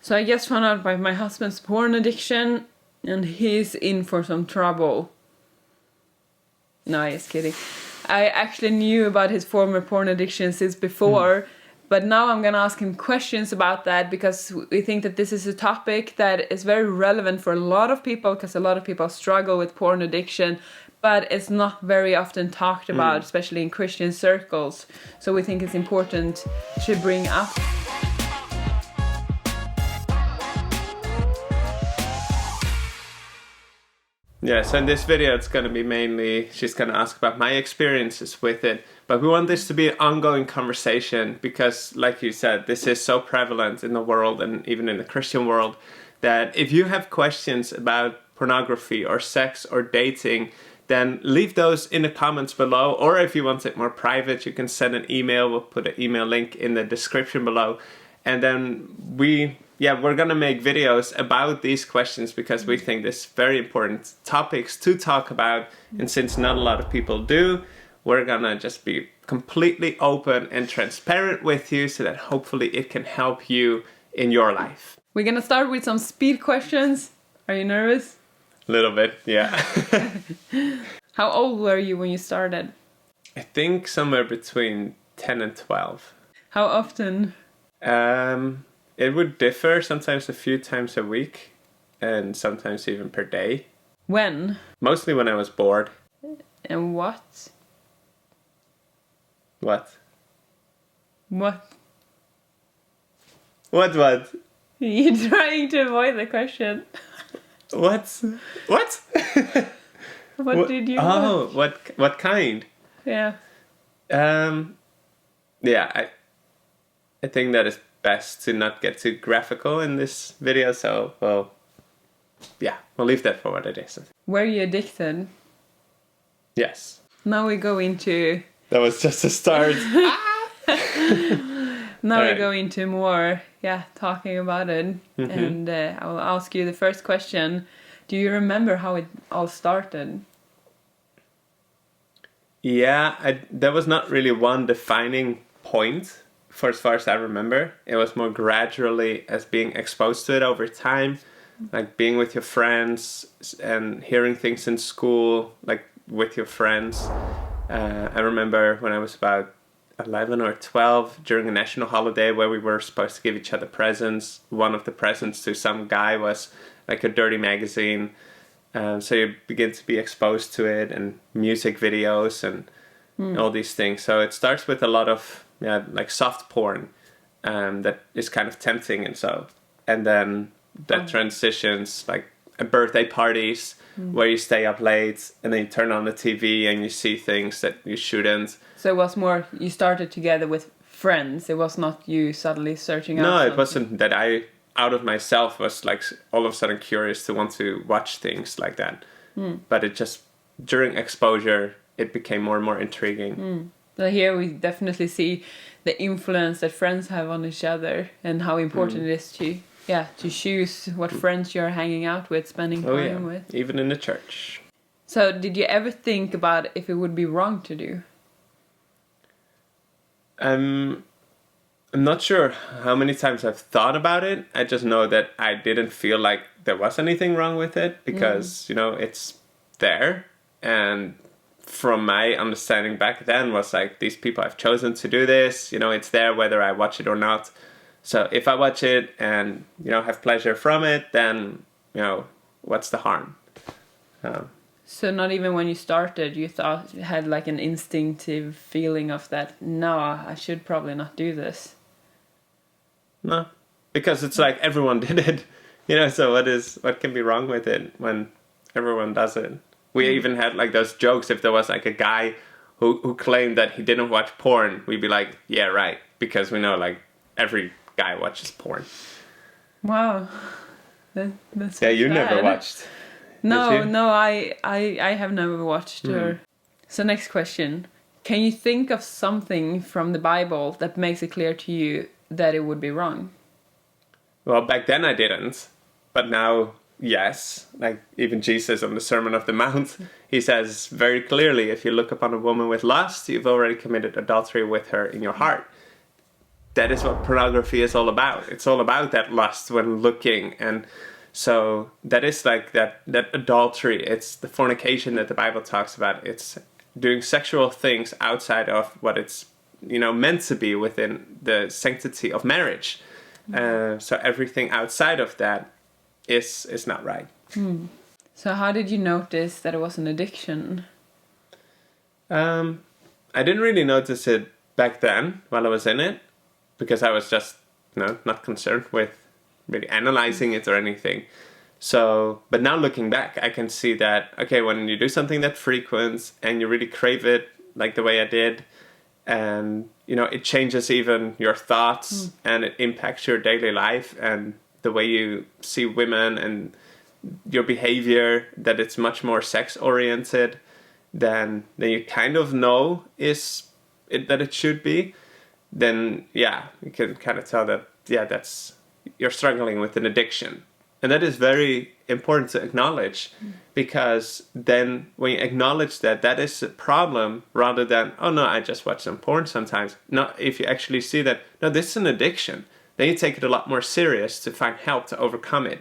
So I just found out about my husband's porn addiction, and he's in for some trouble. No, just kidding. I actually knew about his former porn addiction since before, but now I'm gonna ask him questions about that because we think that this is a topic that is very relevant for a lot of people, because a lot of people struggle with porn addiction, but it's not very often talked about, especially in Christian circles. So we think it's important to bring up. Yeah, so in this video it's going to be mainly, she's going to ask about my experiences with it. But we want this to be an ongoing conversation because, like you said, this is so prevalent in the world and even in the Christian world that if you have questions about pornography or sex or dating, then leave those in the comments below. Or if you want it more private, you can send an email. We'll put an email link in the description below. And then we're going to make videos about these questions because we think this is very important topics to talk about. And since not a lot of people do, we're going to just be completely open and transparent with you so that hopefully it can help you in your life. We're going to start with some speed questions. Are you nervous? A little bit, yeah. How old were you when you started? I think somewhere between 10 and 12. How often? It would differ, sometimes a few times a week and sometimes even per day. When? Mostly when I was bored. And what? What? What? What? You're trying to avoid the question. What? What? What did you watch? What kind? Yeah. Yeah, I think that is best to not get too graphical in this video, so we'll leave that for what it is. Were you addicted? Yes. Now we go into... That was just a start. Now we go into more, talking about it. Mm-hmm. And I will ask you the first question. Do you remember how it all started? Yeah, there was not really one defining point for as far as I remember. It was more gradually as being exposed to it over time, like being with your friends and hearing things in school, like with your friends. I remember when I was about 11 or 12 during a national holiday where we were supposed to give each other presents. One of the presents to some guy was like a dirty magazine. So you begin to be exposed to it and music videos and all these things. So it starts with a lot of like soft porn that is kind of tempting and then that transitions like birthday parties where you stay up late and then you turn on the TV and you see things that you shouldn't. So it was more, you started together with friends. It was not you suddenly searching out. No, something. It wasn't that I out of myself was like all of a sudden curious to want to watch things like that. But it just, during exposure, it became more and more intriguing. So here we definitely see the influence that friends have on each other and how important it is to choose what friends you're hanging out with, spending time with. Even in the church. So did you ever think about if it would be wrong to do? I'm not sure how many times I've thought about it. I just know that I didn't feel like there was anything wrong with it because, it's there. And from my understanding back then was like, these people have chosen to do this, it's there whether I watch it or not. So if I watch it and, have pleasure from it, then, what's the harm? So not even when you started, you thought you had like an instinctive feeling of that, no, I should probably not do this. No, because it's like everyone did it, so what can be wrong with it when everyone does it? We even had like those jokes, if there was like a guy who claimed that he didn't watch porn, we'd be like, yeah, right, because we know like every guy watches porn. Wow. That's you bad. never watched. No, I have never watched her. So next question. Can you think of something from the Bible that makes it clear to you that it would be wrong? Well, back then I didn't, but now, yes. Like even Jesus on the Sermon of the Mount, he says very clearly, if you look upon a woman with lust, you've already committed adultery with her in your heart. that is what pornography is all about. It's all about that lust when looking, and so that is like that adultery. It's the fornication that the Bible talks about. It's doing sexual things outside of what it's meant to be within the sanctity of marriage. So everything outside of that is not right. So how did you notice that it was an addiction? I didn't really notice it back then while I was in it, because I was just not concerned with really analyzing it or anything. So, but now looking back, I can see that, okay, when you do something that frequents and you really crave it, like the way I did, and it changes even your thoughts and it impacts your daily life and the way you see women and your behavior, that it's much more sex oriented than you kind of know that it should be, then you can kind of tell that that's, you're struggling with an addiction. And that is very important to acknowledge, because then when you acknowledge that is a problem, rather than, oh no, I just watch some porn sometimes. No, if you actually see that, no, this is an addiction, then you take it a lot more serious to find help to overcome it.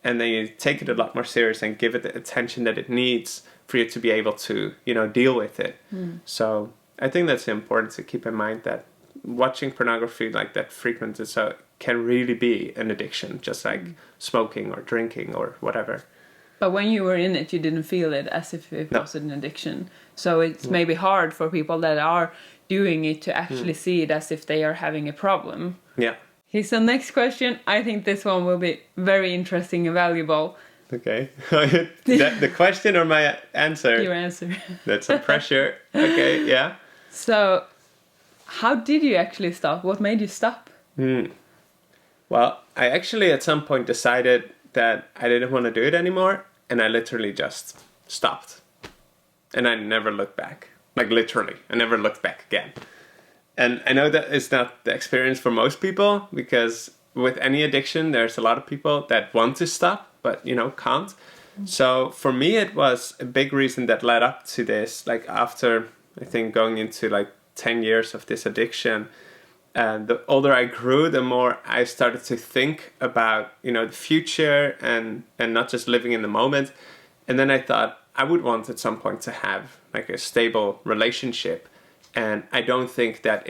And then you take it a lot more serious and give it the attention that it needs for you to be able to, deal with it. So I think that's important to keep in mind, that watching pornography like that frequently can really be an addiction, just like smoking or drinking or whatever. But when you were in it, you didn't feel it as if it was an addiction. So it's maybe hard for people that are doing it to actually see it as if they are having a problem. Yeah. Okay, so next question. I think this one will be very interesting and valuable. Okay. The question or my answer? Your answer. That's some pressure. Okay, yeah. So, how did you actually stop? What made you stop? Well, I actually at some point decided that I didn't want to do it anymore, and I literally just stopped. And I never looked back. Like literally, I never looked back again. And I know that is not the experience for most people, because with any addiction, there's a lot of people that want to stop, but can't. So for me, it was a big reason that led up to this. Like after, I think, going into like 10 years of this addiction, and the older I grew, the more I started to think about, the future and not just living in the moment. And then I thought I would want at some point to have like a stable relationship. And I don't think that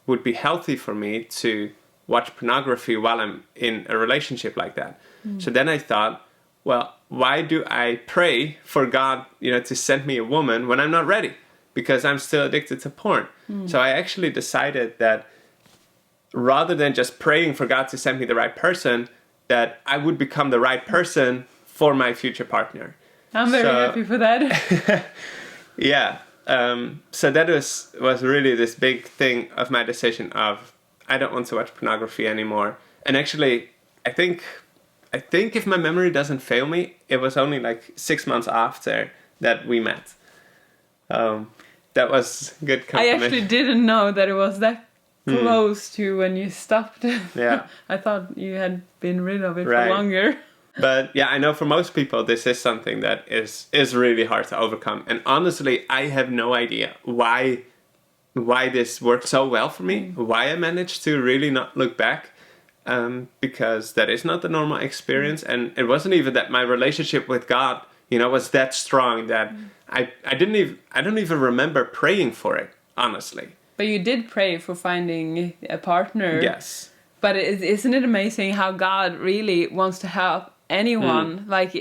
would be healthy for me to watch pornography while I'm in a relationship like that. So then I thought, well, why do I pray for God, to send me a woman when I'm not ready? Because I'm still addicted to porn. So I actually decided that rather than just praying for God to send me the right person, that I would become the right person for my future partner. I'm very happy for that. Yeah. So that was really this big thing of my decision of, I don't want to watch pornography anymore. And actually, I think if my memory doesn't fail me, it was only like 6 months after that we met. That was good compliment. I actually didn't know that it was that close to when you stopped. Yeah. I thought you had been rid of it Right. for longer. But yeah, I know for most people this is something that is really hard to overcome. And honestly, I have no idea why this worked so well for me, why I managed to really not look back, because that is not the normal experience. And it wasn't even that my relationship with God, was that strong that I don't even remember praying for it, honestly. But you did pray for finding a partner. Yes. But isn't it amazing how God really wants to help anyone? Like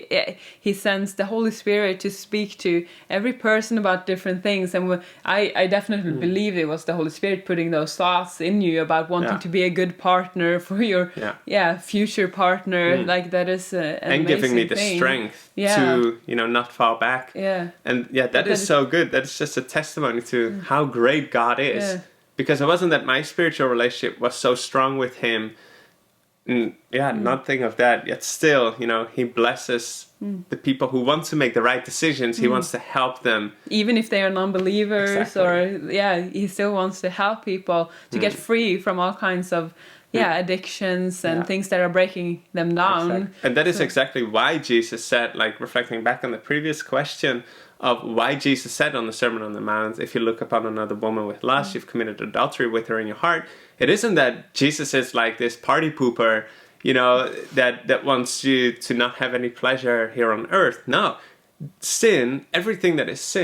he sends the Holy Spirit to speak to every person about different things, and I definitely believe it was the Holy Spirit putting those thoughts in you about wanting to be a good partner for your future partner. Like that is an and giving me the thing. strength to not fall back. And that is so good. That is just a testimony to how great God is. Because it wasn't that my spiritual relationship was so strong with him. Nothing of that. Yet still, he blesses the people who want to make the right decisions. He wants to help them. Even if they are non-believers. Exactly. Or, he still wants to help people to get free from all kinds of addictions and things that are breaking them down. Exactly. And that is exactly why Jesus said, like reflecting back on the previous question of why Jesus said on the Sermon on the Mount, if you look upon another woman with lust, you've committed adultery with her in your heart. It isn't that Jesus is like this party pooper, that wants you to not have any pleasure here on earth. No. Sin, everything that is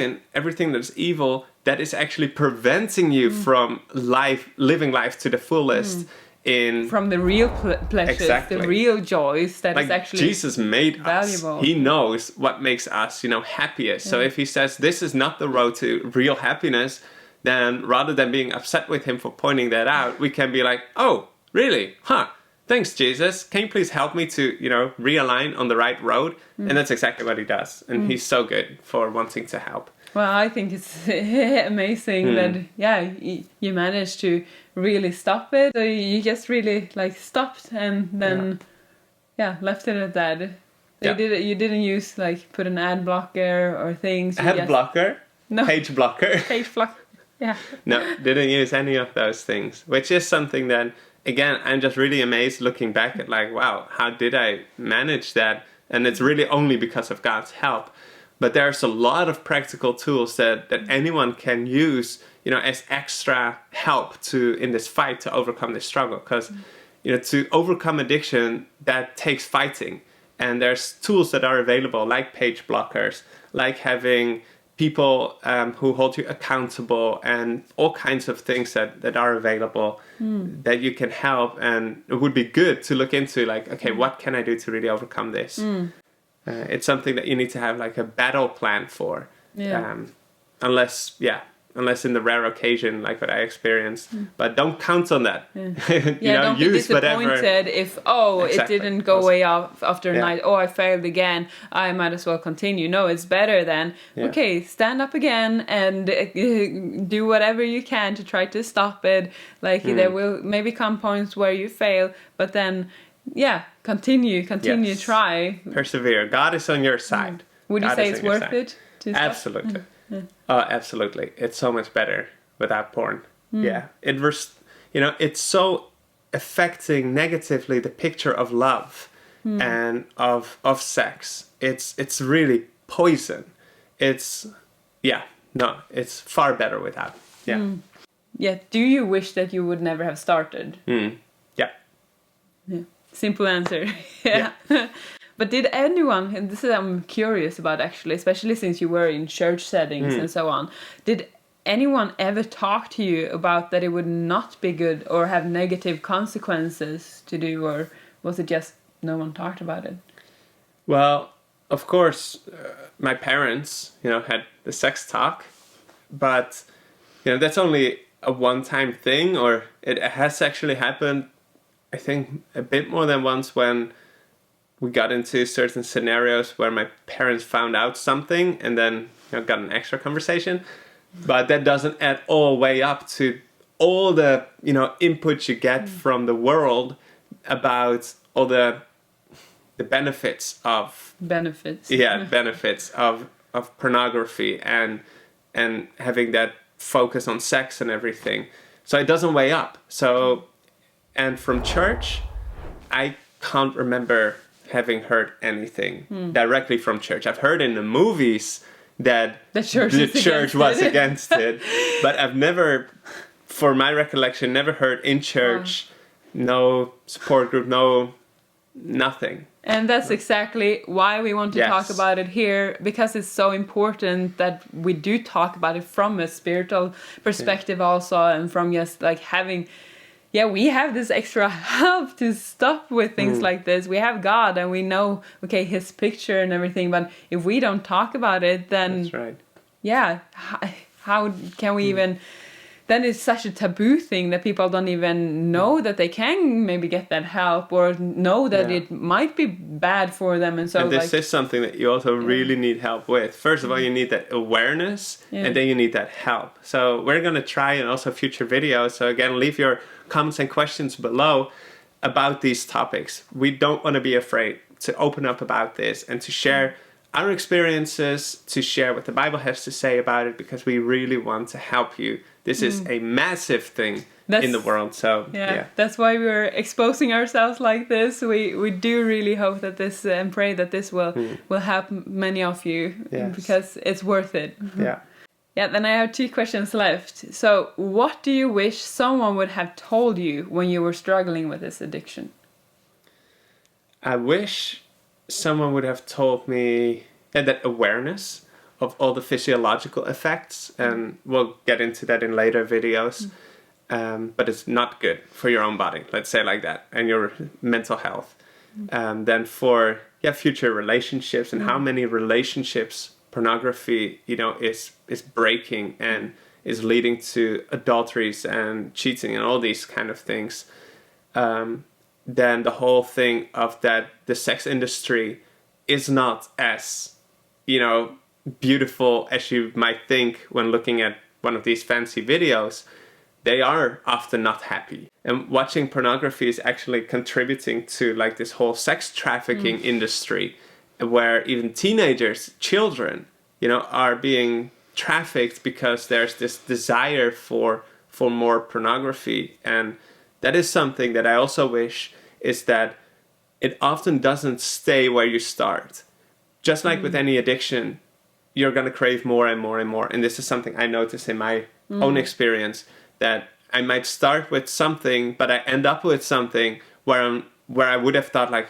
evil, that is actually preventing you from living life to the fullest. From the real pleasures, the real joys that is actually Jesus made valuable. Us. He knows what makes us, happiest. So if he says this is not the road to real happiness, then rather than being upset with him for pointing that out, we can be like, oh, really? Huh? Thanks, Jesus. Can you please help me to, realign on the right road? And that's exactly what he does. And he's so good for wanting to help. Well, I think it's amazing that, you managed to really stop it. So you just really, stopped and then, left it at that. You didn't use, put an ad blocker or things. Ad blocker? No. Page blocker? Page blocker, yeah. No, didn't use any of those things. Which is something that, again, I'm just really amazed looking back at, wow, how did I manage that? And it's really only because of God's help. But there's a lot of practical tools that anyone can use, as extra help in this fight to overcome this struggle. Because, to overcome addiction, that takes fighting. And there's tools that are available, like page blockers, like having people who hold you accountable, and all kinds of things that are available that you can help. And it would be good to look into, okay, what can I do to really overcome this? It's something that you need to have a battle plan for. Unless in the rare occasion like what I experienced. But don't count on that. Don't be disappointed if it didn't go away after a night. Oh, I failed again. I might as well continue. No, it's better than okay, stand up again and do whatever you can to try to stop it. There will maybe come points where you fail, but then continue, try. Persevere. God is on your side. Would you say it's worth it? Absolutely. Oh, absolutely. It's so much better without porn. Yeah. It's so affecting negatively the picture of love and of sex. It's really poison. It's far better without. Yeah. Yeah. Do you wish that you would never have started? Yeah. Simple answer. Yeah. But did anyone, and this is I'm curious about actually, especially since you were in church settings and so on, did anyone ever talk to you about that it would not be good or have negative consequences to do, or was it just no one talked about it? Well, of course, my parents, had the sex talk, but, that's only a one-time thing, or it has actually happened, I think, a bit more than once when we got into certain scenarios where my parents found out something and then got an extra conversation. But that doesn't at all weigh up to all the input you get from the world about all the benefits of benefits of pornography and having that focus on sex and everything. So it doesn't weigh up. So, and from church, I can't remember having heard anything directly from church. I've heard in the movies that the church was against it, but I've never, for my recollection, never heard in church, no support group, nothing. And that's exactly why we want to talk about it here, because it's so important that we do talk about it from a spiritual perspective also, and from just having... we have this extra help to stop with things like this. We have God and we know, his picture and everything. But if we don't talk about it, then... That's right. How can we even... Then it's such a taboo thing that people don't even know that they can maybe get that help or know that it might be bad for them. And so and this is something that you also really need help with. First of all, you need that awareness and then you need that help. So we're going to try in also future videos. So again, leave your comments and questions below about these topics. We don't want to be afraid to open up about this and to share our experiences, to share what the Bible has to say about it, because we really want to help you. This is a massive thing in the world. So yeah, that's why we're exposing ourselves like this. We do really hope that this and pray that this will help many of you, because it's worth it. Yeah, then I have 2 questions left. So, what do you wish someone would have told you when you were struggling with this addiction? I wish someone would have told me that awareness of all the physiological effects, and we'll get into that in later videos, but it's not good for your own body, let's say like that, and your mental health. Then for future relationships, and how many relationships pornography, is breaking and is leading to adulteries and cheating and all these kind of things. Then the whole thing of that the sex industry is not as, beautiful as you might think when looking at one of these fancy videos. They are often not happy. And watching pornography is actually contributing to like this whole sex trafficking industry, where even teenagers, children, are being trafficked because there's this desire for more pornography. And that is something that I also wish is that it often doesn't stay where you start. Just like with any addiction, you're going to crave more and more and more. And this is something I noticed in my own experience, that I might start with something, but I end up with something where I would have thought like,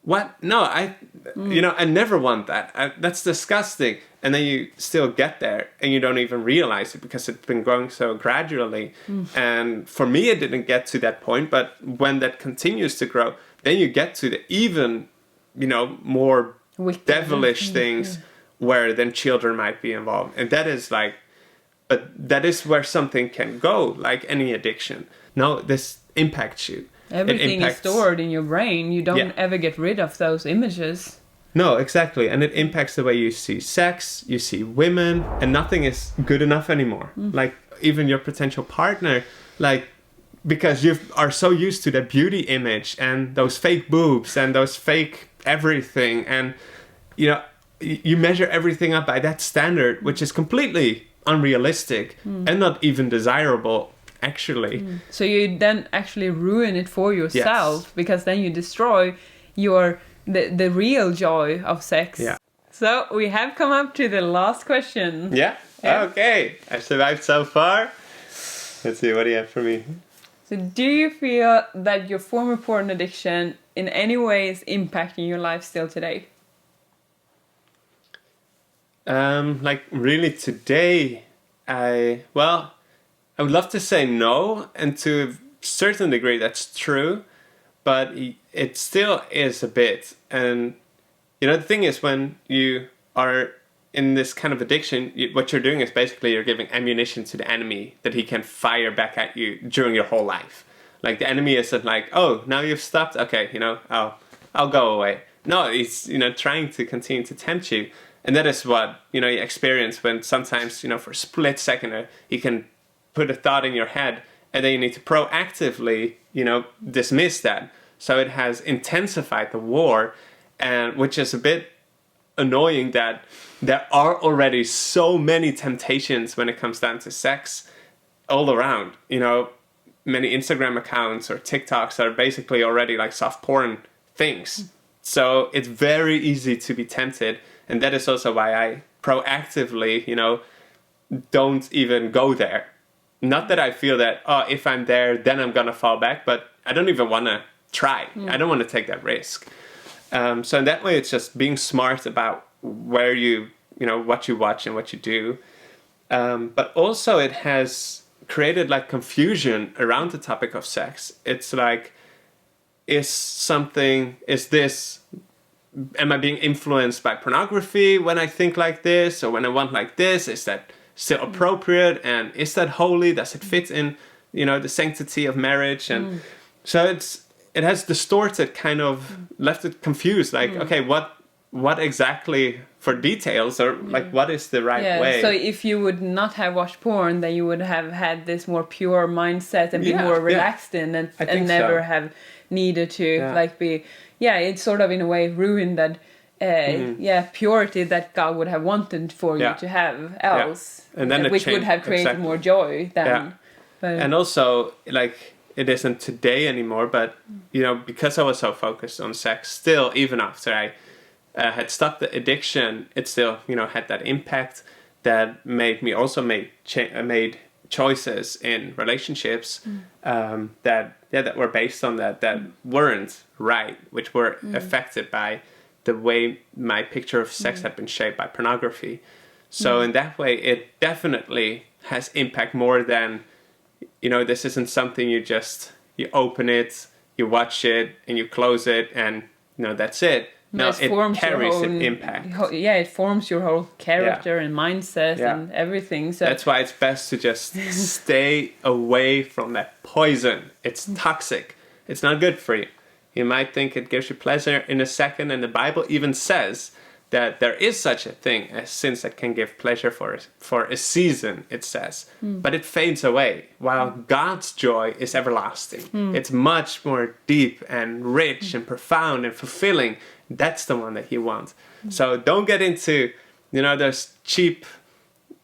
what? No, I never want that. That's disgusting. And then you still get there and you don't even realize it because it's been growing so gradually. And for me, it didn't get to that point. But when that continues to grow, then you get to the even, more devilish things where then children might be involved. And that is like, but that is where something can go, like any addiction. No, this impacts you. Everything is stored in your brain. You don't ever get rid of those images. No, exactly. And it impacts the way you see sex, you see women, and nothing is good enough anymore. Like even your potential partner, like, because you are so used to that beauty image and those fake boobs and those fake everything. And, you measure everything up by that standard, which is completely unrealistic and not even desirable. Actually. So you then actually ruin it for yourself, because then you destroy the real joy of sex. Yeah. So we have come up to the last question. Yeah. Okay. I've survived so far. Let's see, what do you have for me? So do you feel that your former porn addiction in any way is impacting your life still today? Like really today, I would love to say no, and to a certain degree that's true, but it still is a bit. And, the thing is, when you are in this kind of addiction, what you're doing is basically you're giving ammunition to the enemy that he can fire back at you during your whole life. Like the enemy isn't like, oh, now you've stopped, okay, I'll go away. No, he's, trying to continue to tempt you. And that is what, you experience when sometimes, for a split second, he can put a thought in your head, and then you need to proactively, dismiss that. So it has intensified the war, and which is a bit annoying that there are already so many temptations when it comes down to sex all around. Many Instagram accounts or TikToks are basically already like soft porn things. So it's very easy to be tempted. And that is also why I proactively, don't even go there. Not that I feel that, if I'm there, then I'm going to fall back. But I don't even want to try. I don't want to take that risk. So in that way, it's just being smart about where you, what you watch and what you do. But also it has created like confusion around the topic of sex. It's like, am I being influenced by pornography when I think like this, or when I want like this? Is that still appropriate? And is that holy? Does it fit in, the sanctity of marriage? And so it has distorted, kind of left it confused. Like, okay, what exactly for details, or like what is the right way? So if you would not have watched porn, then you would have had this more pure mindset and be more relaxed in, and never have needed to be. Yeah, it's sort of in a way ruined that purity that God would have wanted for you to have else. And then which would have created more joy than And also, like, it isn't today anymore, but, you know, because I was so focused on sex, still, even after I had stopped the addiction, it still, you know, had that impact that made me also made choices in relationships that were based on that weren't right, which were affected by the way my picture of sex had been shaped by pornography. So in that way, it definitely has impact more than, you know, this isn't something you open it, you watch it, and you close it, and, you know, that's it. No, it carries an impact. It forms your whole character and mindset and everything. So that's why it's best to just stay away from that poison. It's toxic. It's not good for you. You might think it gives you pleasure in a second, and the Bible even says that there is such a thing as sins that can give pleasure for a season, it says. But it fades away, while God's joy is everlasting. It's much more deep and rich and profound and fulfilling. That's the one that He wants. So don't get into, you know, those cheap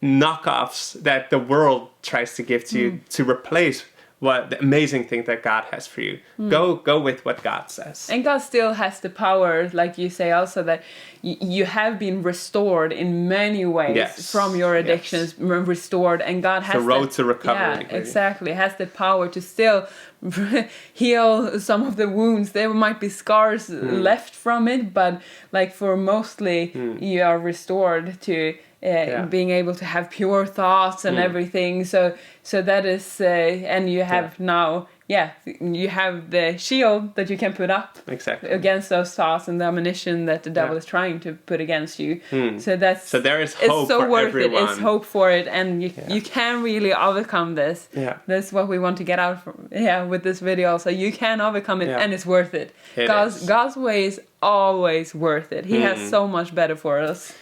knockoffs that the world tries to give to you to replace what the amazing thing that God has for you. Go with what God says. And God still has the power, like you say also, that you have been restored in many ways from your addictions, restored, and God has the road to recovery. Yeah, exactly. Has the power to still heal some of the wounds. There might be scars left from it, but like for mostly you are restored to being able to have pure thoughts and everything. So that is, and you have now, you have the shield that you can put up against those thoughts and the ammunition that the devil is trying to put against you. So there is hope for everyone. It's hope for it, and you can really overcome this. That's what we want to get out from with this video. So you can overcome it, and it's worth it. God's way is always worth it. He has so much better for us.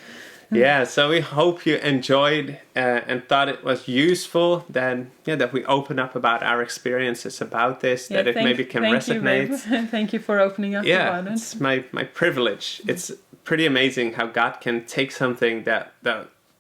So we hope you enjoyed and thought it was useful that we open up about our experiences about this, that it maybe can resonate. Thank you for opening up about it. It's my privilege. It's pretty amazing how God can take something that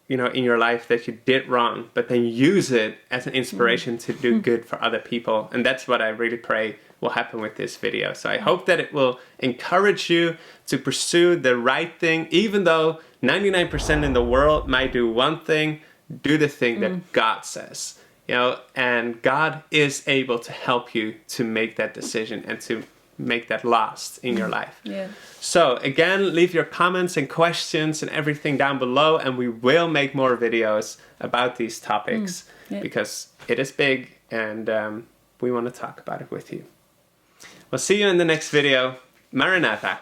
you know in your life that you did wrong, but then use it as an inspiration to do good for other people. And that's what I really pray will happen with this video. So I hope that it will encourage you to pursue the right thing, even though 99% in the world might do one thing. Do the thing that God says, you know, and God is able to help you to make that decision and to make that last in your life. So again, leave your comments and questions and everything down below, and we will make more videos about these topics because it is big, and we want to talk about it with you. We'll see you in the next video. Maranatha.